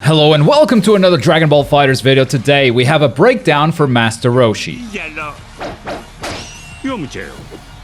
Hello and welcome to another Dragon Ball FighterZ video. Today we have a breakdown for Master Roshi. 読むちゃよ。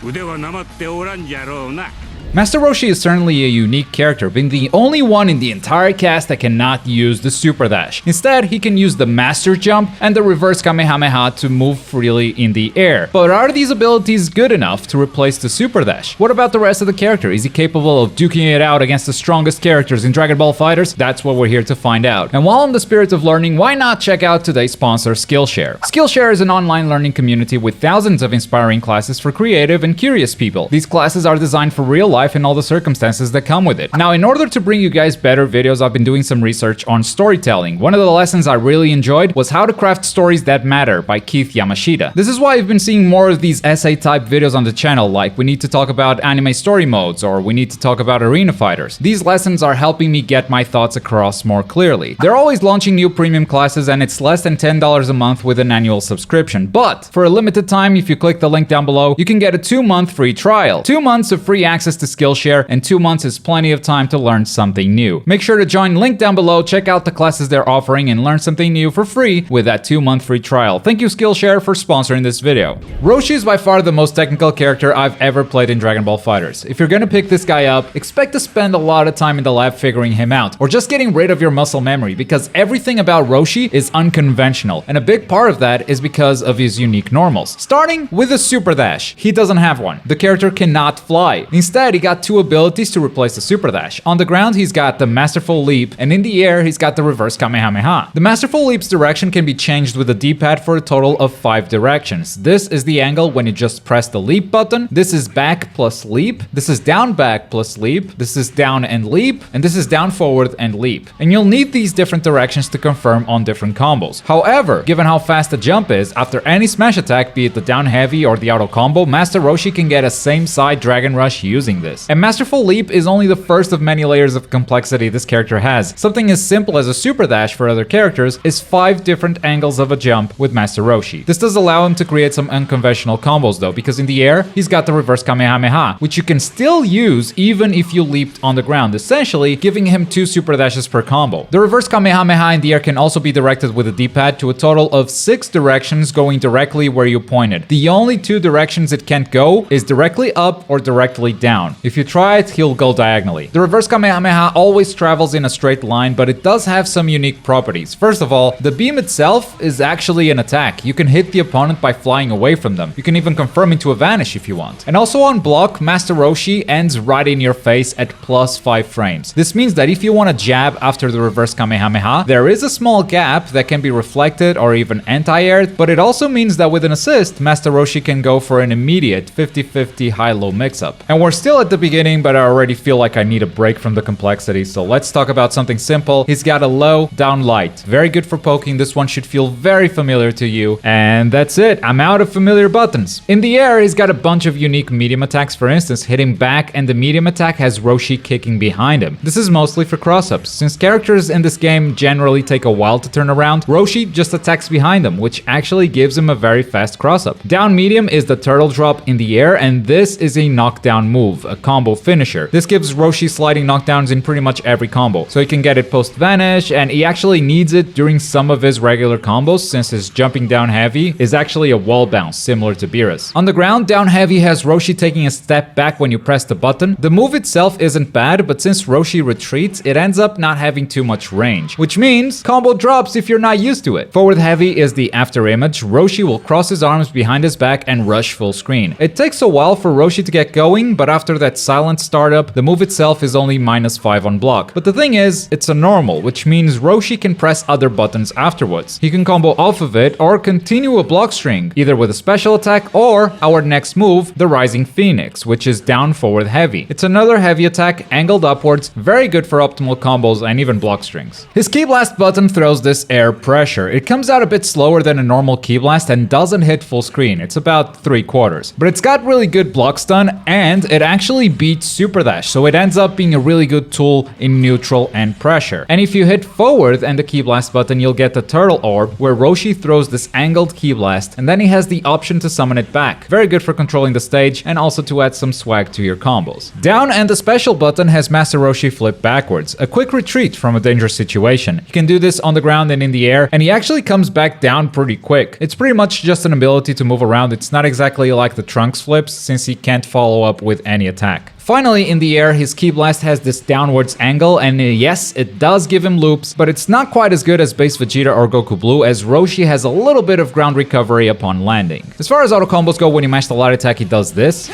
腕はなまっておらんじゃろうな。 Master Roshi is certainly a unique character, being the only one in the entire cast that cannot use the Super Dash. Instead, he can use the Master Jump and the Reverse Kamehameha to move freely in the air. But are these abilities good enough to replace the Super Dash? What about the rest of the character? Is he capable of duking it out against the strongest characters in Dragon Ball FighterZ? That's what we're here to find out. And while in the spirit of learning, why not check out today's sponsor, Skillshare? Skillshare is an online learning community with thousands of inspiring classes for creative and curious people. These classes are designed for real life and all the circumstances that come with it. Now, in order to bring you guys better videos, I've been doing some research on storytelling. One of the lessons I really enjoyed was How to Craft Stories That Matter by Keith Yamashita. This is why I've been seeing more of these essay-type videos on the channel, like we need to talk about anime story modes, or we need to talk about arena fighters. These lessons are helping me get my thoughts across more clearly. They're always launching new premium classes, and it's less than $10 a month with an annual subscription. But for a limited time, if you click the link down below, you can get a 2-month free trial. 2 months of free access to Skillshare, and 2 months is plenty of time to learn something new. Make sure to join link down below, check out the classes they're offering, and learn something new for free with that 2-month free trial. Thank you, Skillshare, for sponsoring this video. Roshi is by far the most technical character I've ever played in Dragon Ball FighterZ. If you're gonna pick this guy up, expect to spend a lot of time in the lab figuring him out, or just getting rid of your muscle memory, because everything about Roshi is unconventional, and a big part of that is because of his unique normals. Starting with the Super Dash. He doesn't have one. The character cannot fly. Instead, he got 2 abilities to replace the Super Dash. On the ground, he's got the Masterful Leap, and in the air, he's got the Reverse Kamehameha. The Masterful Leap's direction can be changed with the D-pad for a total of 5 directions. This is the angle when you just press the leap button. This is back plus leap. This is down back plus leap. This is down and leap. And this is down forward and leap. And you'll need these different directions to confirm on different combos. However, given how fast the jump is, after any smash attack, be it the down heavy or the auto combo, Master Roshi can get a same side Dragon Rush using this. And Masterful Leap is only the first of many layers of complexity this character has. Something as simple as a Super Dash for other characters is 5 different angles of a jump with Master Roshi. This does allow him to create some unconventional combos though, because in the air, he's got the Reverse Kamehameha, which you can still use even if you leaped on the ground, essentially giving him 2 Super Dashes per combo. The Reverse Kamehameha in the air can also be directed with a D-pad to a total of 6 directions going directly where you pointed. The only 2 directions it can't go is directly up or directly down. If you try it, he'll go diagonally. The Reverse Kamehameha always travels in a straight line, but it does have some unique properties. First of all, the beam itself is actually an attack. You can hit the opponent by flying away from them. You can even confirm into a vanish if you want. And also on block, Master Roshi ends right in your face at plus 5 frames. This means that if you want to jab after the Reverse Kamehameha, there is a small gap that can be reflected or even anti-aired, but it also means that with an assist, Master Roshi can go for an immediate 50-50 high-low mix-up. And we're still at the beginning, but I already feel like I need a break from the complexity, so let's talk about something simple. He's got a low, down light. Very good for poking. This one should feel very familiar to you. And that's it. I'm out of familiar buttons. In the air, he's got a bunch of unique medium attacks, for instance, hitting back, and the medium attack has Roshi kicking behind him. This is mostly for cross-ups. Since characters in this game generally take a while to turn around, Roshi just attacks behind them, which actually gives him a very fast cross-up. Down medium is the turtle drop in the air, and this is a knockdown move, a combo finisher. This gives Roshi sliding knockdowns in pretty much every combo, so he can get it post-vanish, and he actually needs it during some of his regular combos since his jumping down heavy is actually a wall bounce, similar to Beerus. On the ground, down heavy has Roshi taking a step back when you press the button. The move itself isn't bad, but since Roshi retreats, it ends up not having too much range, which means combo drops if you're not used to it. Forward heavy is the after image. Roshi will cross his arms behind his back and rush full screen. It takes a while for Roshi to get going, but after that silent startup, the move itself is only -5 on block. But the thing is, it's a normal, which means Roshi can press other buttons afterwards. He can combo off of it or continue a block string, either with a special attack or our next move, the Rising Phoenix, which is down forward heavy. It's another heavy attack angled upwards, very good for optimal combos and even block strings. His Ki Blast button throws this air pressure. It comes out a bit slower than a normal Ki Blast and doesn't hit full screen. It's about 3/4. But it's got really good block stun, and it actually actually beats Super Dash, so it ends up being a really good tool in neutral and pressure. And if you hit forward and the Ki Blast button, you'll get the Turtle Orb, where Roshi throws this angled Ki Blast, and then he has the option to summon it back. Very good for controlling the stage, and also to add some swag to your combos. Down and the special button has Master Roshi flip backwards, a quick retreat from a dangerous situation. He can do this on the ground and in the air, and he actually comes back down pretty quick. It's pretty much just an ability to move around. It's not exactly like the Trunks flips, since he can't follow up with any attack. Finally, in the air, his Ki Blast has this downwards angle, and yes, it does give him loops, but it's not quite as good as base Vegeta or Goku Blue, as Roshi has a little bit of ground recovery upon landing. As far as auto combos go, when you mash the light attack, he does this.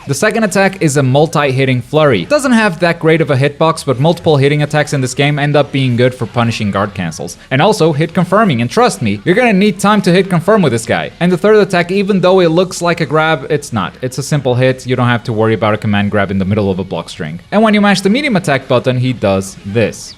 The second attack is a multi-hitting flurry. It doesn't have that great of a hitbox, but multiple hitting attacks in this game end up being good for punishing guard cancels. And also hit confirming, and trust me, you're gonna need time to hit confirm with this guy. And the third attack, even though it looks like a grab, it's not. It's a simple hit, you don't have to worry about a command grab in the middle of a block string. And when you mash the medium attack button, he does this.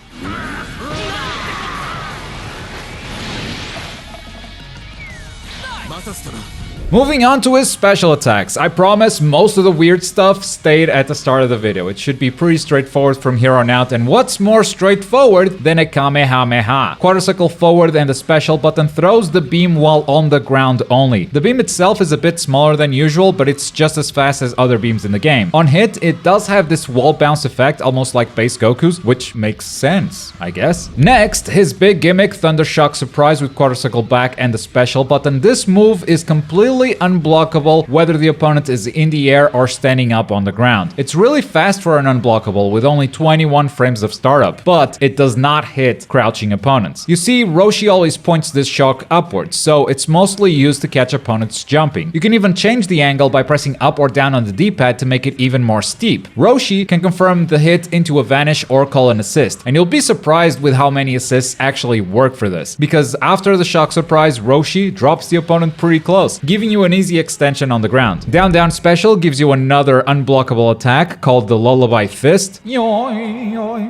Moving on to his special attacks. I promise most of the weird stuff stayed at the start of the video. It should be pretty straightforward from here on out, and what's more straightforward than a Kamehameha? Quadricycle forward and the special button throws the beam while on the ground only. The beam itself is a bit smaller than usual, but it's just as fast as other beams in the game. On hit, it does have this wall bounce effect, almost like base Goku's, which makes sense, I guess. Next, his big gimmick, Thunder Shock Surprise with quadricycle back and the special button. This move is completely unblockable whether the opponent is in the air or standing up on the ground. It's really fast for an unblockable with only 21 frames of startup, but it does not hit crouching opponents. You see, Roshi always points this shock upwards, so it's mostly used to catch opponents jumping. You can even change the angle by pressing up or down on the D-pad to make it even more steep. Roshi can confirm the hit into a vanish or call an assist, and you'll be surprised with how many assists actually work for this, because after the shock surprise, Roshi drops the opponent pretty close, giving you an easy extension on the ground. Down down special gives you another unblockable attack called the Lullaby Fist.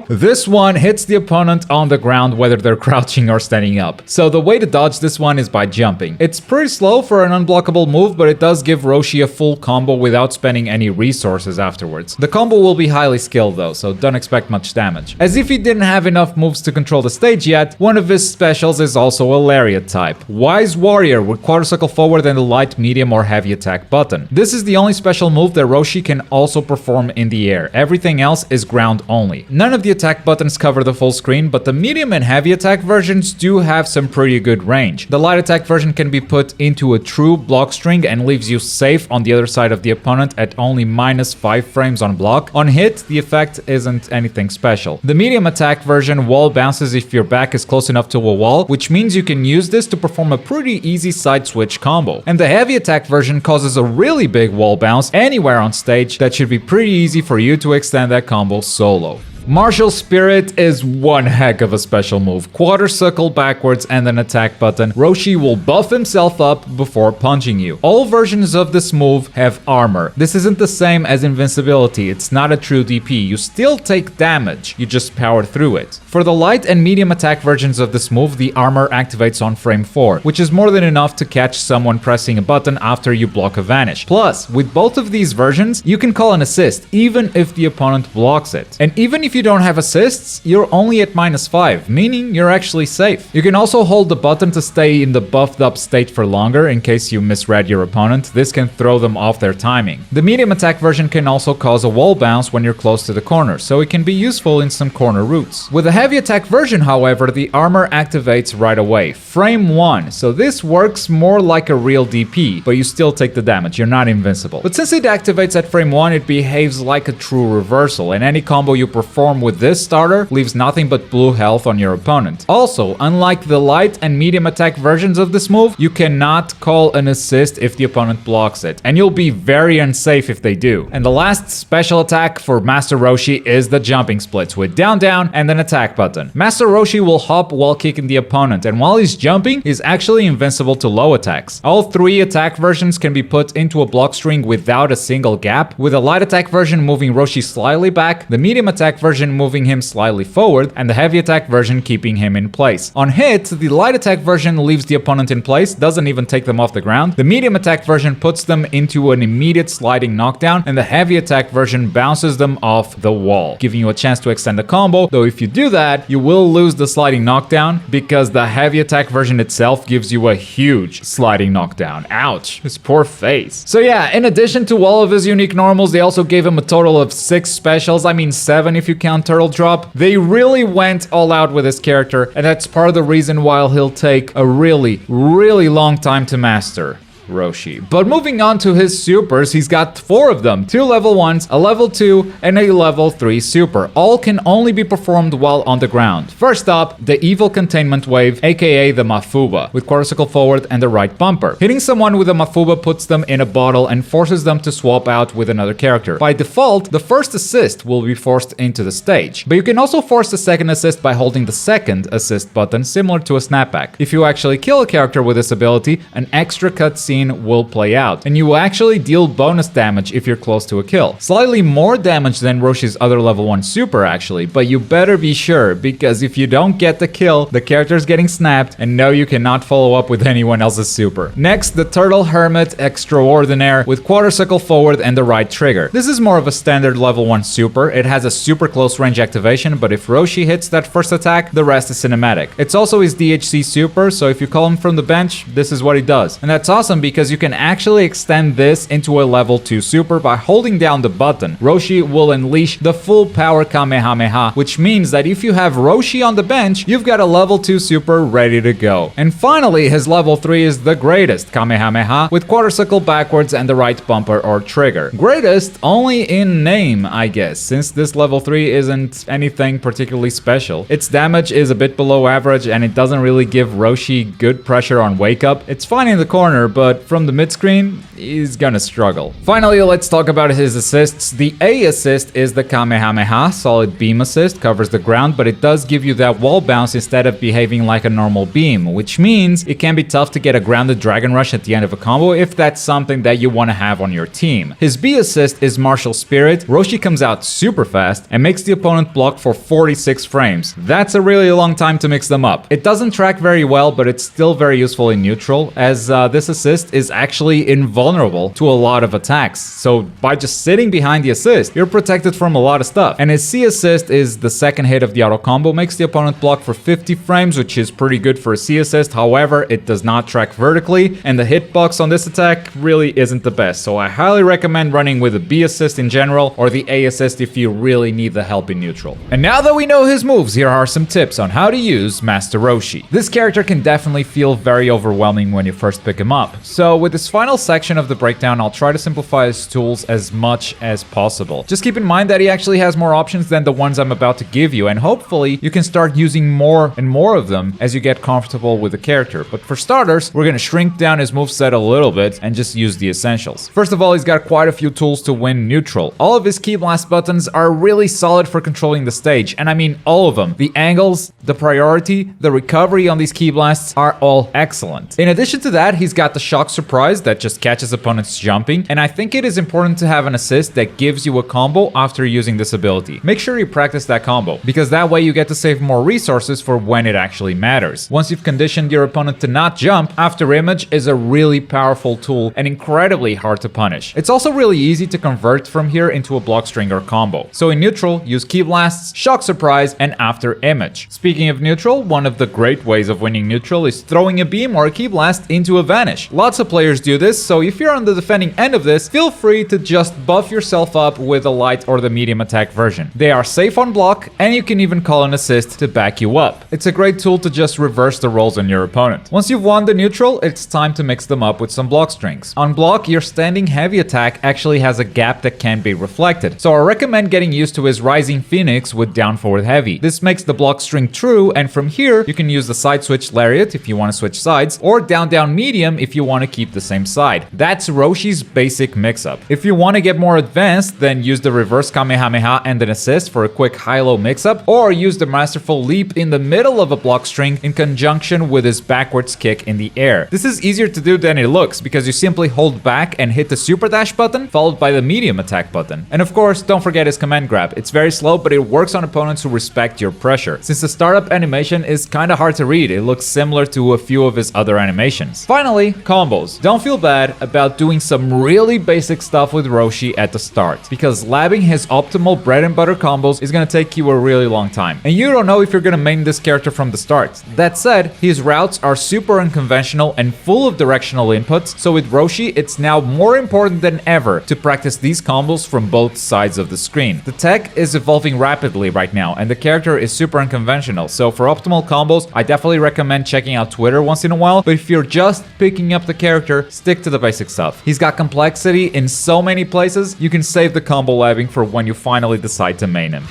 This one hits the opponent on the ground whether they're crouching or standing up. So the way to dodge this one is by jumping. It's pretty slow for an unblockable move, but it does give Roshi a full combo without spending any resources afterwards. The combo will be highly skilled though, so don't expect much damage. As if he didn't have enough moves to control the stage yet, one of his specials is also a Lariat type. Wise Warrior with quadricycle forward and the light, medium or heavy attack button. This is the only special move that Roshi can also perform in the air. Everything else is ground only. None of the attack buttons cover the full screen, but the medium and heavy attack versions do have some pretty good range. The light attack version can be put into a true block string and leaves you safe on the other side of the opponent at only -5 frames on block. On hit, the effect isn't anything special. The medium attack version wall bounces if your back is close enough to a wall, which means you can use this to perform a pretty easy side switch combo. And the heavy attack version causes a really big wall bounce anywhere on stage that should be pretty easy for you to extend that combo solo. Martial Spirit is one heck of a special move. Quadricycle backwards and an attack button. Roshi will buff himself up before punching you. All versions of this move have armor. This isn't the same as invincibility. It's not a true DP. You still take damage. You just power through it. For the light and medium attack versions of this move, the armor activates on frame 4, which is more than enough to catch someone pressing a button after you block a vanish. Plus, with both of these versions, you can call an assist, even if the opponent blocks it. And even if you don't have assists, you're only at -5, meaning you're actually safe. You can also hold the button to stay in the buffed up state for longer in case you misread your opponent. This can throw them off their timing. The medium attack version can also cause a wall bounce when you're close to the corner, so it can be useful in some corner routes. With the heavy attack version, however, the armor activates right away, frame 1, so this works more like a real DP, but you still take the damage, you're not invincible. But since it activates at frame 1, it behaves like a true reversal, and any combo you perform with this starter leaves nothing but blue health on your opponent. Also, unlike the light and medium attack versions of this move, you cannot call an assist if the opponent blocks it, and you'll be very unsafe if they do. And the last special attack for Master Roshi is the jumping splits with down down and an attack button. Master Roshi will hop while kicking the opponent, and while he's jumping, he's actually invincible to low attacks. All 3 attack versions can be put into a block string without a single gap, with the light attack version moving Roshi slightly back, the medium attack version version moving him slightly forward, and the heavy attack version keeping him in place. On hit, the light attack version leaves the opponent in place, doesn't even take them off the ground. The medium attack version puts them into an immediate sliding knockdown, and the heavy attack version bounces them off the wall, giving you a chance to extend the combo, though if you do that, you will lose the sliding knockdown because the heavy attack version itself gives you a huge sliding knockdown. Ouch, his poor face. So yeah, in addition to all of his unique normals, they also gave him a total of 6 specials, I mean 7 if you count Turtle Drop. They really went all out with his character, and that's part of the reason why he'll take a really long time to master. Roshi. But moving on to his supers, he's got 4 of them, 2 level 1s, a level 2, and a level 3 super. All can only be performed while on the ground. First up, the Evil Containment Wave, aka the Mafuba, with quarter-circle forward and the right bumper. Hitting someone with a Mafuba puts them in a bottle and forces them to swap out with another character. By default, the first assist will be forced into the stage, but you can also force the second assist by holding the second assist button, similar to a snapback. If you actually kill a character with this ability, an extra cutscene will play out, and you will actually deal bonus damage if you're close to a kill. Slightly more damage than Roshi's other level 1 super actually, but you better be sure, because if you don't get the kill, the character's getting snapped, and no, you cannot follow up with anyone else's super. Next, the Turtle Hermit Extraordinaire with quarter-circle forward and the right trigger. This is more of a standard level 1 super. It has a super close range activation, but if Roshi hits that first attack, the rest is cinematic. It's also his DHC super, so if you call him from the bench, this is what he does. And that's awesome because you can actually extend this into a level 2 super by holding down the button. Roshi will unleash the full power Kamehameha, which means that if you have Roshi on the bench, you've got a level 2 super ready to go. And finally, his level 3 is the greatest Kamehameha with quarter-circle backwards and the right bumper or trigger. Greatest only in name, I guess, since this level 3 isn't anything particularly special. Its damage is a bit below average and it doesn't really give Roshi good pressure on wake up. It's fine in the corner, but from the mid-screen, he's gonna struggle. Finally, let's talk about his assists. The A assist is the Kamehameha, solid beam assist, covers the ground, but it does give you that wall bounce instead of behaving like a normal beam, which means it can be tough to get a grounded Dragon Rush at the end of a combo if that's something that you want to have on your team. His B assist is Martial Spirit. Roshi comes out super fast and makes the opponent block for 46 frames. That's a really long time to mix them up. It doesn't track very well, but it's still very useful in neutral, as this assist is actually invulnerable to a lot of attacks. So by just sitting behind the assist, you're protected from a lot of stuff. And his C assist is the second hit of the auto combo, makes the opponent block for 50 frames, which is pretty good for a C assist. However, it does not track vertically, and the hitbox on this attack really isn't the best. So I highly recommend running with a B assist in general, or the A assist if you really need the help in neutral. And now that we know his moves, here are some tips on how to use Master Roshi. This character can definitely feel very overwhelming when you first pick him up. So with this final section of the breakdown, I'll try to simplify his tools as much as possible. Just keep in mind that he actually has more options than the ones I'm about to give you, and hopefully you can start using more and more of them as you get comfortable with the character. But for starters, we're gonna shrink down his moveset a little bit and just use the essentials. First of all, he's got quite a few tools to win neutral. All of his key blast buttons are really solid for controlling the stage, and I mean all of them. The angles, the priority, the recovery on these key blasts are all excellent. In addition to that, he's got the shock surprise that just catches opponents jumping, and I think it is important to have an assist that gives you a combo after using this ability. Make sure you practice that combo, because that way you get to save more resources for when it actually matters. Once you've conditioned your opponent to not jump, After Image is a really powerful tool and incredibly hard to punish. It's also really easy to convert from here into a block string or combo. So in neutral, use Key Blasts, Shock Surprise, and After Image. Speaking of neutral, one of the great ways of winning neutral is throwing a beam or a Key Blast into a Vanish. Lots of players do this, so if you're on the defending end of this, feel free to just buff yourself up with the light or the medium attack version. They are safe on block, and you can even call an assist to back you up. It's a great tool to just reverse the roles on your opponent. Once you've won the neutral, it's time to mix them up with some block strings. On block, your standing heavy attack actually has a gap that can be reflected, so I recommend getting used to his Rising Phoenix with down forward heavy. This makes the block string true, and from here, you can use the side switch Lariat if you want to switch sides, or down medium if you want want to keep the same side. That's Roshi's basic mix-up. If you want to get more advanced, then use the reverse Kamehameha and an assist for a quick high-low mix-up, or use the masterful leap in the middle of a block string in conjunction with his backwards kick in the air. This is easier to do than it looks because you simply hold back and hit the super dash button followed by the medium attack button. And of course, don't forget his command grab. It's very slow, but it works on opponents who respect your pressure. Since the startup animation is kinda hard to read, it looks similar to a few of his other animations. Finally, combos. Don't feel bad about doing some really basic stuff with Roshi at the start, because labbing his optimal bread and butter combos is gonna take you a really long time. And you don't know if you're gonna main this character from the start. That said, his routes are super unconventional and full of directional inputs, so with Roshi, it's now more important than ever to practice these combos from both sides of the screen. The tech is evolving rapidly right now, and the character is super unconventional, so for optimal combos, I definitely recommend checking out Twitter once in a while, but if you're just picking up the character, stick to the basic stuff. He's got complexity in so many places, you can save the combo labbing for when you finally decide to main him.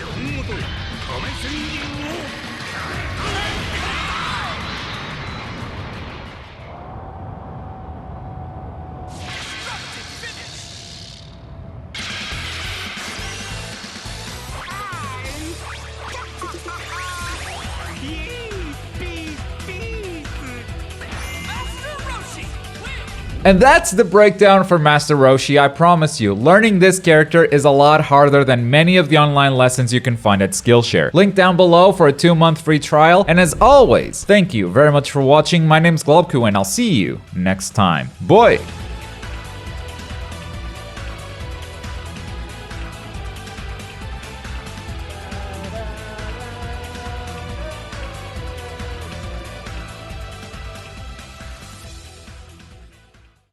And that's the breakdown for Master Roshi. I promise you, learning this character is a lot harder than many of the online lessons you can find at Skillshare. Link down below for a 2-month free trial. And as always, thank you very much for watching. My name's Globku and I'll see you next time. Boy!